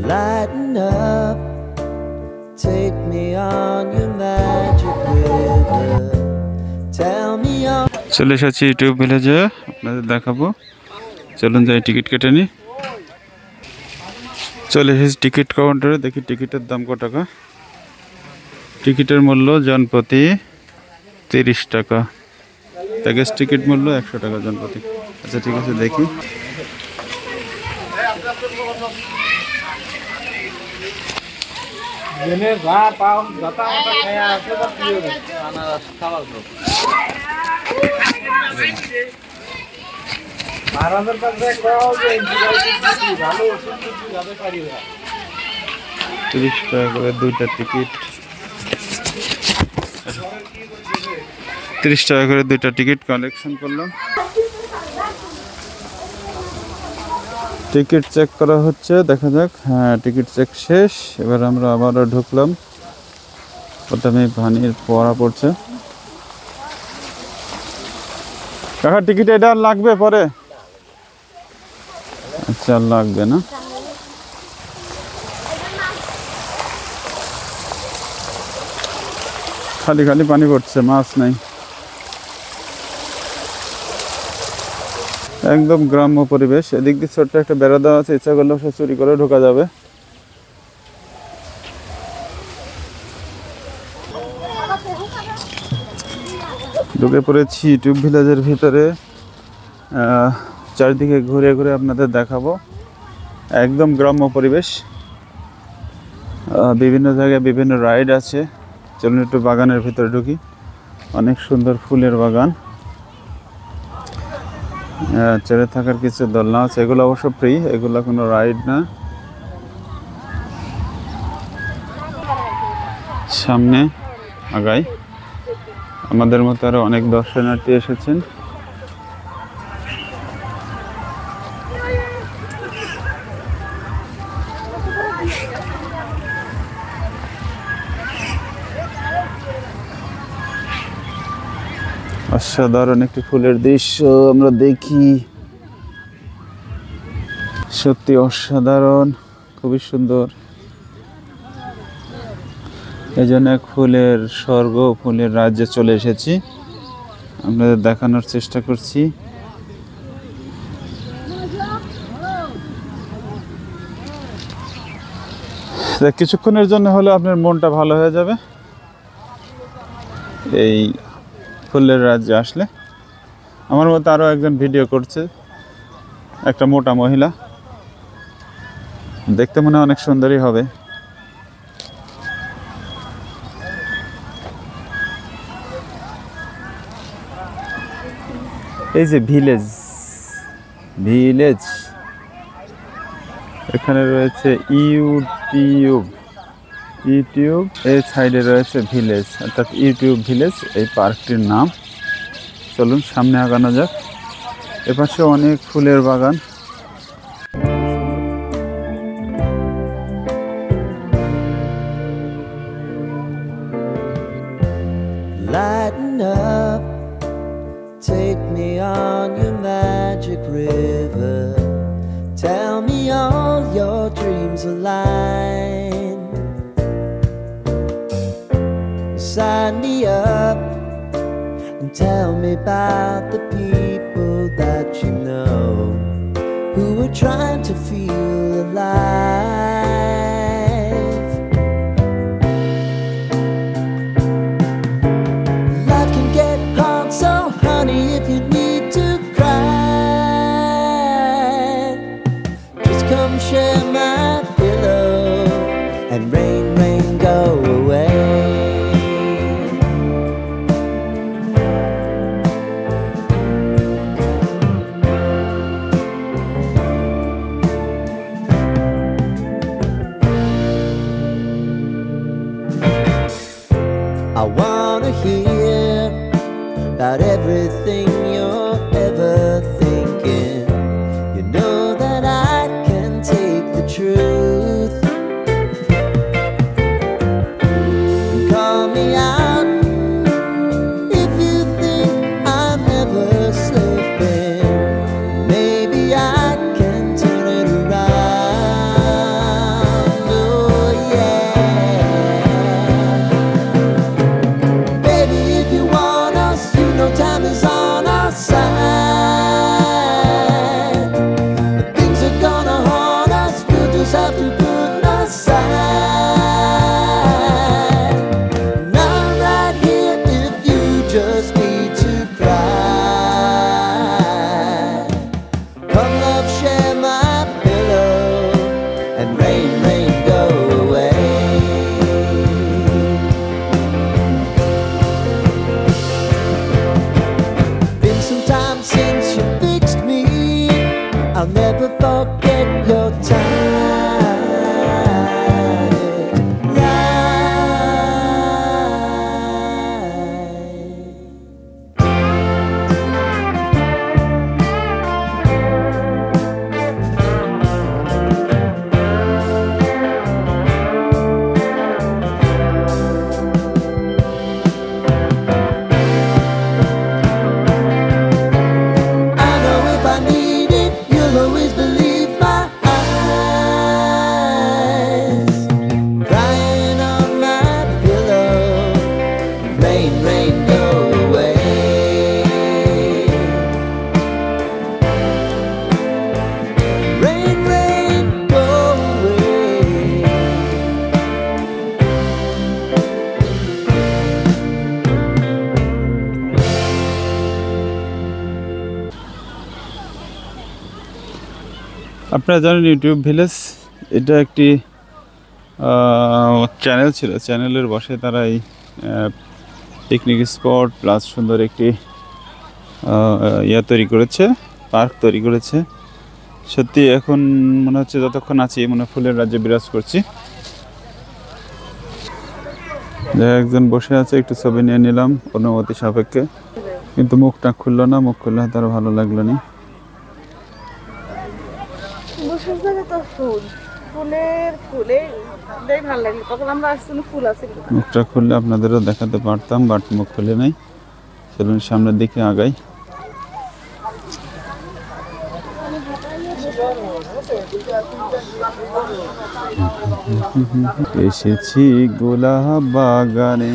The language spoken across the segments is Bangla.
Lighten up, take me on your magic river. Tell me all. চলে এসেছি ইউটিউব ভিলেজে, আপনাদের দেখাবো। চলুন যাই টিকিট কেটে নিই। চলে এসেছি টিকিট কাউন্টারে, দেখি টিকিটের দাম কত টাকা। টিকিটের মূল্য জনপ্রতি 30 টাকা, প্যাকেজ টিকিট মূল্য 100 টাকা জনপ্রতি। আচ্ছা ঠিক আছে, দেখি। $30 করে দুইটা টিকিট, 30 টাকা করে দুইটা টিকিট কালেকশন করলাম। টিকিট চেক করা হচ্ছে, দেখা যাক। হ্যাঁ, টিকিট চেক শেষ। এবার আমরা আবারও ঢুকলাম। প্রথমে পানির ফোয়ারা পড়ছে। কাকা টিকিট এটা লাগবে পরে? আচ্ছা, লাগবে না। খালি খালি পানি পড়ছে, মাছ নাই। একদম গ্রাম্য পরিবেশ। এদিক দিয়ে ছোট্ট একটা বেড়া দেওয়া আছে, ইচ্ছা করলে সে চুরি করে ঢোকা যাবে। ঢুকে পড়েছি ইউটিউব ভিলেজের ভিতরে। চারিদিকে ঘুরে ঘুরে আপনাদের দেখাবো। একদম গ্রাম্য পরিবেশ, বিভিন্ন জায়গায় বিভিন্ন রাইড আছে। চলুন একটু বাগানের ভিতরে ঢুকি। অনেক সুন্দর ফুলের বাগান, চেড়ে থাকার কিছু দোলনা আছে। এগুলো অবশ্য ফ্রি, এগুলো কোনো রাইড না। সামনে আগাই, আমাদের মতো আরো অনেক দর্শনার্থী এসেছেন। অসাধারণ একটি ফুলের দৃশ্য আমরা দেখি, সত্যি অসাধারণ, খুবই সুন্দর। এই জন্য এক ফুলের স্বর্গ, ফুলের রাজ্যে চলে এসেছি, আপনাদের দেখানোর চেষ্টা করছি। কিছুক্ষণের জন্য হলে আপনার মনটা ভালো হয়ে যাবে এই ফুলের রাজ্যে আসলে। আমার মতো আরও একজন ভিডিও করছে, একটা মোটা মহিলা, দেখতে মনে হয় অনেক সুন্দরী হবে। এই যে ভিলেজ, ভিলেজ এখানে রয়েছে ইউটিউব, ইউটিউব এই সাইডে রয়েছে ভিলেজ, অর্থাৎ ইউটিউব ভিলেজ এই পার্কটির নাম। চলুন সামনে আগানো যাক। এপাশে অনেক ফুলের বাগান। Lighten up, take me on your magic river. Tell me all your dreams align. Sign me up and tell me about the people that you know who are trying to feel alive. Life can get hard, so honey, if you need to cry, just come share my pillow and rain, rain, go away. I wanna hear about everything you're ever thinking. You know that I can take the truth. Call me out if you think I'm never slipping. Maybe I can turn it around. আপনারা জানেন ইউটিউব ভিলেজ এটা একটি চ্যানেল ছিল, চ্যানেলের বসে তারা এই পিকনিক স্পট প্লাস সুন্দর একটি তৈরি করেছে, পার্ক তৈরি করেছে। সত্যি এখন মনে হচ্ছে যতক্ষণ আছি মনে ফুলের রাজ্যে বিরাজ করছি। একজন বসে আছে, একটু ছবি নিয়ে নিলাম অনুমতি সাপেক্ষে, কিন্তু মুখটা খুললো না, মুখ খুললে তার ভালো লাগলো না। মুখটা খুললে আপনাদেরও দেখাতে পারতাম, বাট মুখ খুলে নাই। চলুন সামনের দিকে আগাই। এসেছি গোলাপ বাগানে,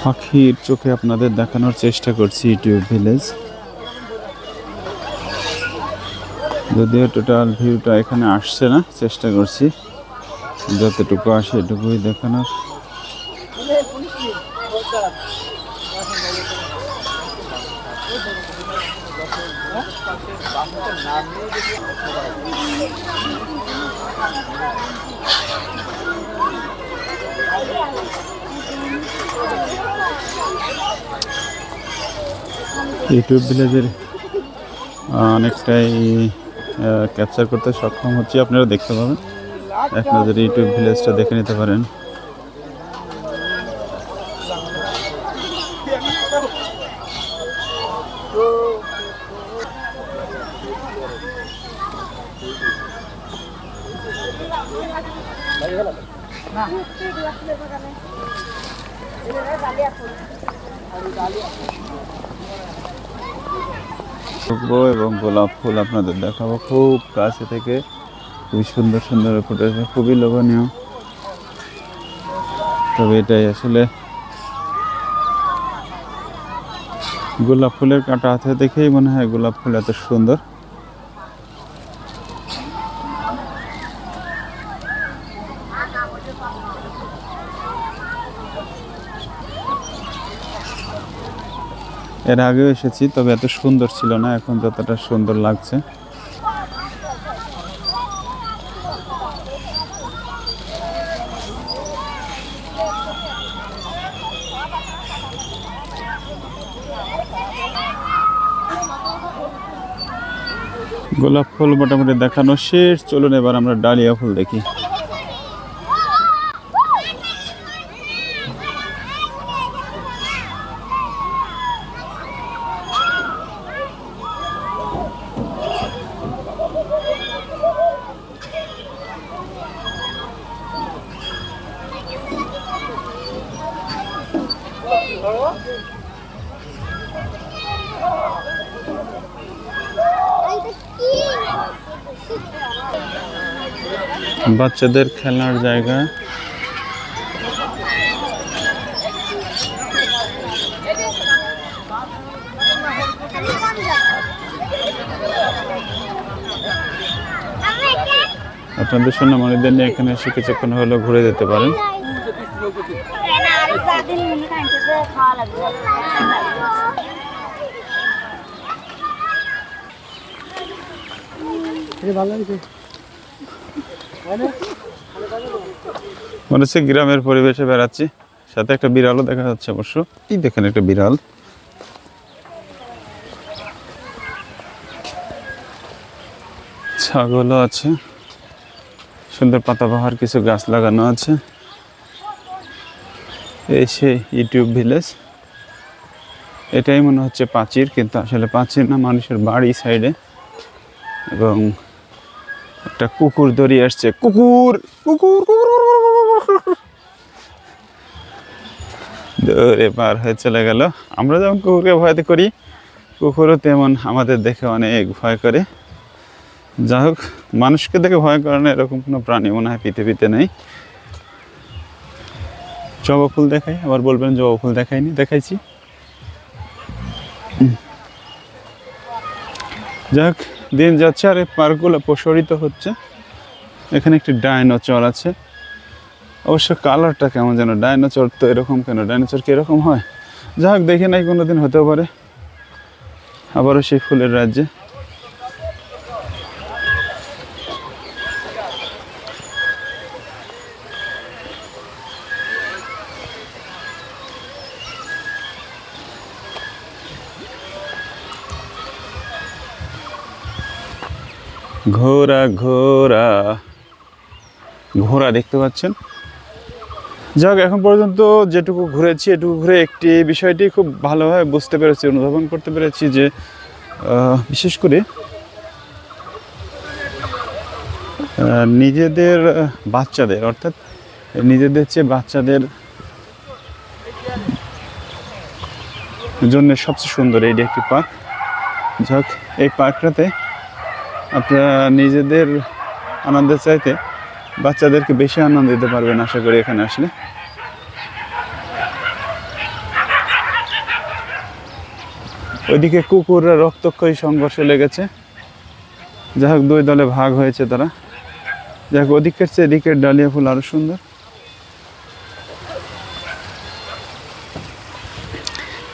পাখির চোখে আপনাদের দেখানোর চেষ্টা করছি ইউটিউব ভিলেজ। যদিও টোটাল ভিউটা এখানে আসছে না, চেষ্টা করছি যতটুকু আসে এটুকুই দেখানোর। ইউটিউব ভিলেজের অনেকটাই ক্যাপচার করতে সক্ষম হচ্ছি, আপনারা দেখতে পাবেন। এক নজরে ইউটিউব ভিলেজটা দেখে নিতে পারেন। এবং গোলাপ ফুল আপনাদের দেখাবো খুব কাছে থেকে, খুবই সুন্দর সুন্দর ফুটেছে, খুবই লোভনীয়। তবে এটাই আসলে গোলাপ ফুলের কাঁটা হাতে দেখেই মনে হয় গোলাপ ফুল এত সুন্দর। এর আগেও এসেছি, তবে এত সুন্দর ছিল না, এখন যতটা সুন্দর লাগছে। গোলাপ ফুল মোটামুটি দেখানো শেষ, চলুন এবার আমরা ডালিয়া ফুল দেখি। বাচ্চাদের খেলার জায়গা, আপনাদের সোনামণিদের নিয়ে এখানে এসে কিছুক্ষণ হলেও ঘুরে যেতে পারেন। মনে হচ্ছে গ্রামের পরিবেশে বেড়াচ্ছি, সাথে একটা বিড়ালও দেখা যাচ্ছে অবশ্য। এই দেখেন একটা বিড়াল, ছাগলও আছে, সুন্দর পাতাবাহার কিছু গাছ লাগানো আছে। এই সেই ইউটিউব ভিলেজ। এটাই মনে হচ্ছে প্রাচীর, কিন্তু আসলে প্রাচীর না, মানুষের বাড়ি সাইডে। এবং একটা কুকুর দড়িয়ে আসছে, কুকুর কুকুর দৌড়ে পার হয়ে চলে গেল। আমরা যেমন কুকুরকে ভয় করি, কুকুরও তেমন আমাদের দেখে অনেক ভয় করে। যাই হোক, মানুষকে দেখে ভয় করে না এরকম কোনো প্রাণী মনে হয় পৃথিবীতে নেই। জবা ফুল দেখাই, আবার বলবেন জবা ফুল দেখাইনি, দেখাইছি। যাই হোক, দিন যাচ্ছে আর এই পার্কগুলো প্রসারিত হচ্ছে। এখানে একটি ডাইনোসর আছে, অবশ্য কালারটা কেমন যেন, ডাইনোসর তো এরকম কেন, ডাইনোসর কি এরকম হয়? যাই হোক, দেখি নাই কোনোদিন, হতেও পারে। আবারও সেই ফুলের রাজ্যে। ঘোড়া ঘোড়া ঘোড়া দেখতে পাচ্ছেন। যাক, এখন পর্যন্ত যেটুকু ঘুরেছি এটুকু ঘুরে একটি বিষয়টি খুব ভালোভাবে বুঝতে পেরেছি, অনুধাবন করতে পেরেছি যে বিশেষ করে নিজেদের বাচ্চাদের, অর্থাৎ নিজেদের চেয়ে বাচ্চাদের জন্য সবচেয়ে সুন্দর এইটি একটি পার্ক। যাক, এই পার্কটাতে আপনারা নিজেদের আনন্দের চাইতে বাচ্চাদেরকে বেশি আনন্দ দিতে পারবেন আশা করি এখানে আসলে। ওইদিকে কুকুররা রক্তক্ষয়ী সংঘর্ষে লেগেছে। যাই হোক, দুই দলে ভাগ হয়েছে তারা। যাই হোক, ওদিকের চেয়ে এদিকের ডালিয়া ফুল আরো সুন্দর।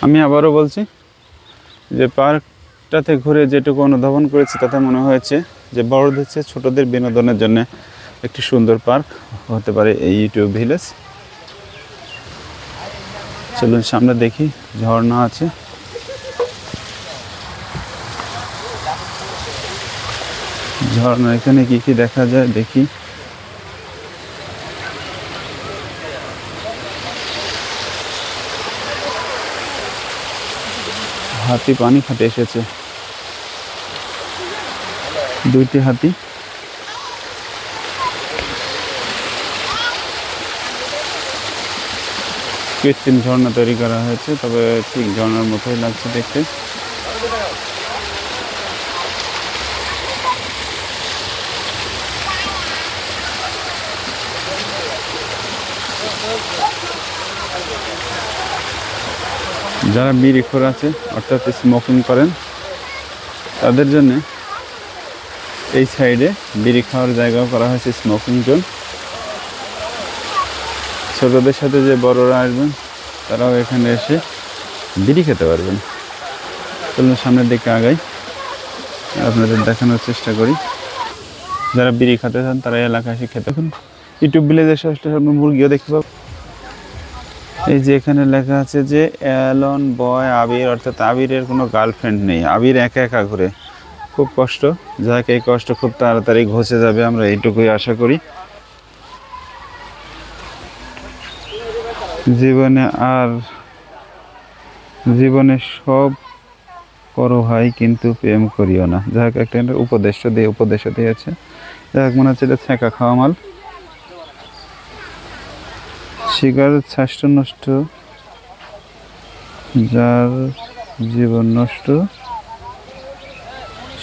আমি আবারও বলছি যে পার্কটাতে ঘুরে যেটুকু অনুধাবন করেছি তাতে মনে হয়েছে যে বড়দের চেয়ে ছোটদের বিনোদনের জন্য একটি সুন্দর পার্ক হতে পারে এই ইউটিউব ভিলেজ। চলুন সামনে দেখি, ঝর্ণা আছে। ঝর্ণা এখানে কি কি দেখা যায় দেখি। হাতি পানি খেতে এসেছে, দুইটি হাতি। কৃত্রিম ঝর্ণা তৈরি করা হয়েছে, তবে ঠিক ঝর্ণার মতোই লাগছে দেখতে। যারা বিড়িখোর আছে, অর্থাৎ স্মোকিং করেন, তাদের জন্য এই সাইডে বিড়ি খাওয়ার জায়গাও করা হয়েছে, স্মোকিং জোন। ছোটদের সাথে যে বড়রা আসবেন তারাও এখানে এসে বিড়ি খেতে পারবেন। চলুন সামনের দিকে আগাই, আপনাদের দেখানোর চেষ্টা করি। যারা বিড়ি খেতে চান তারা এলাকায় এসে খেতে। এখন ইউটিউব ভিলেজের সাথে মুরগিও দেখতে পাবো। এই যে এখানে লেখা আছে যে অ্যালন বয় আবির, অর্থাৎ আবিরের কোনো গার্লফ্রেন্ড নেই, আবির একা একা ঘুরে। খুব কষ্ট, যাক এই কষ্ট খুব তাড়াতাড়ি ঘষে যাবে, আমরা এইটুকুই আশা করি। জীবনে সব করো ভাই, কিন্তু প্রেম করিও না। যাক, একটা উপদেশ দিয়েছে। যাক, মনে হচ্ছে এটা ছ্যাঁকা খাওয়া মাল। সিগারেট স্বাস্থ্য নষ্ট, যার জীবন নষ্ট,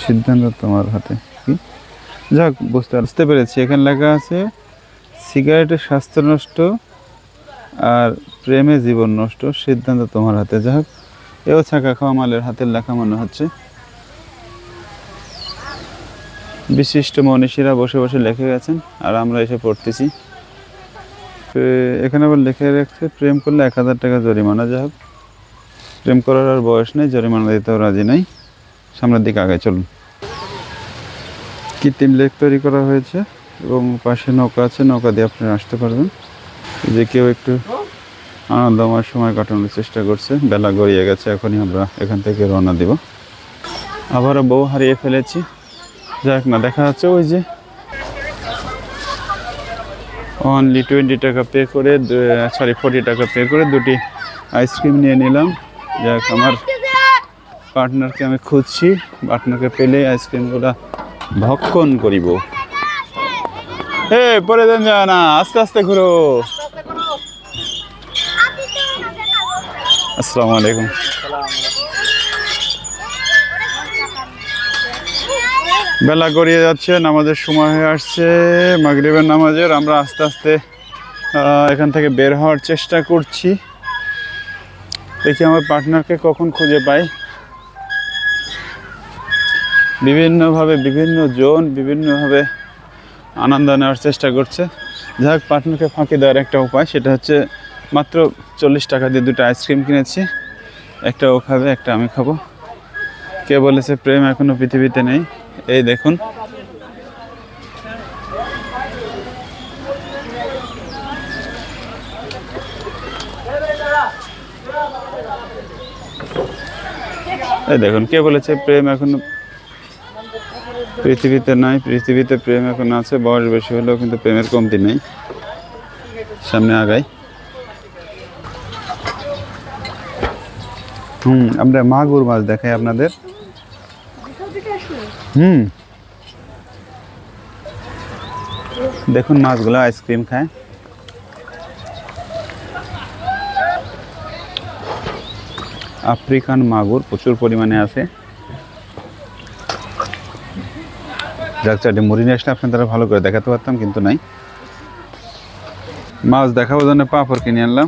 সিদ্ধান্ত তোমার হাতে। কি? যাক, বুঝতে পেরেছি। এখানে লেখা আছে সিগারেটের স্বাস্থ্য নষ্ট আর প্রেমে জীবন নষ্ট, সিদ্ধান্ত তোমার হাতে। যাক, এও ছাকা খাওয়া মালের হাতের লেখা মনে হচ্ছে। বিশিষ্ট মনীষীরা বসে বসে লিখে গেছেন আর আমরা এসে পড়তেছি। এখানে আবার লিখে রাখছে প্রেম করলে 1000 টাকা জরিমানা। যাই হোক, প্রেম করার আর বয়স নেই, জরিমানা দিতেও রাজি নাই। সামনের দিকে আগে চলুন। কৃত্রিম লেক তৈরি করা হয়েছে এবং পাশে নৌকা আছে, নৌকা দিয়ে আপনারা আসতে পারবেন। যে কেউ একটু আনন্দময় সময় কাটানোর চেষ্টা করছে। বেলা গড়িয়ে গেছে, এখনই আমরা এখান থেকে রওনা দিব। আবারও বউ হারিয়ে ফেলেছি। যাক না, দেখা যাচ্ছে ওই যে অনলি 20 টাকা পে করে, 40 টাকা পে করে দুটি আইসক্রিম নিয়ে নিলাম। যাক, আমার পার্টনারকে আমি খুঁজছি, পার্টনারকে পেলে আইসক্রিমগুলো ভক্ষণ করিব। পরে দেন যা না, আস্তে আস্তে ঘুরো। আসসালামু আলাইকুম। বেলা গড়িয়ে যাচ্ছে, নামাজের সময় হয়ে আসছে, মাগরিবের নামাজের। আমরা আস্তে আস্তে এখান থেকে বের হওয়ার চেষ্টা করছি। দেখি আমার পার্টনারকে কখন খুঁজে পাই। বিভিন্নভাবে, বিভিন্নভাবে আনন্দ নেওয়ার চেষ্টা করছে। যাই হোক, পার্টনারকে ফাঁকি দেওয়ার একটা উপায়, সেটা হচ্ছে মাত্র 40 টাকা দিয়ে 2টা আইসক্রিম কিনেছি। একটা ও খাবে, একটা আমি খাবো। কে বলেছে প্রেম এখনো পৃথিবীতে নেই? এই দেখুন, এই দেখুন, কে বলেছে প্রেম এখনো পৃথিবীতে নাই? পৃথিবীতে প্রেম এখন আছে, বয়স বেশি হলেও কিন্তু প্রেমের কমতি নেই। সামনে আগাই। আমরা মাগুর মাছ দেখাই আপনাদের। দেখুন মাছগুলো আইসক্রিম খায়। আফ্রিকান মাগুর প্রচুর পরিমাণে আছে। যাক, চারটে মুড়ি নিয়ে আসলে আপনারা ভালো করে দেখাতে পারতাম, কিন্তু নাই। মাছ দেখাবো জন্য পাঁপড় কিনে আনলাম।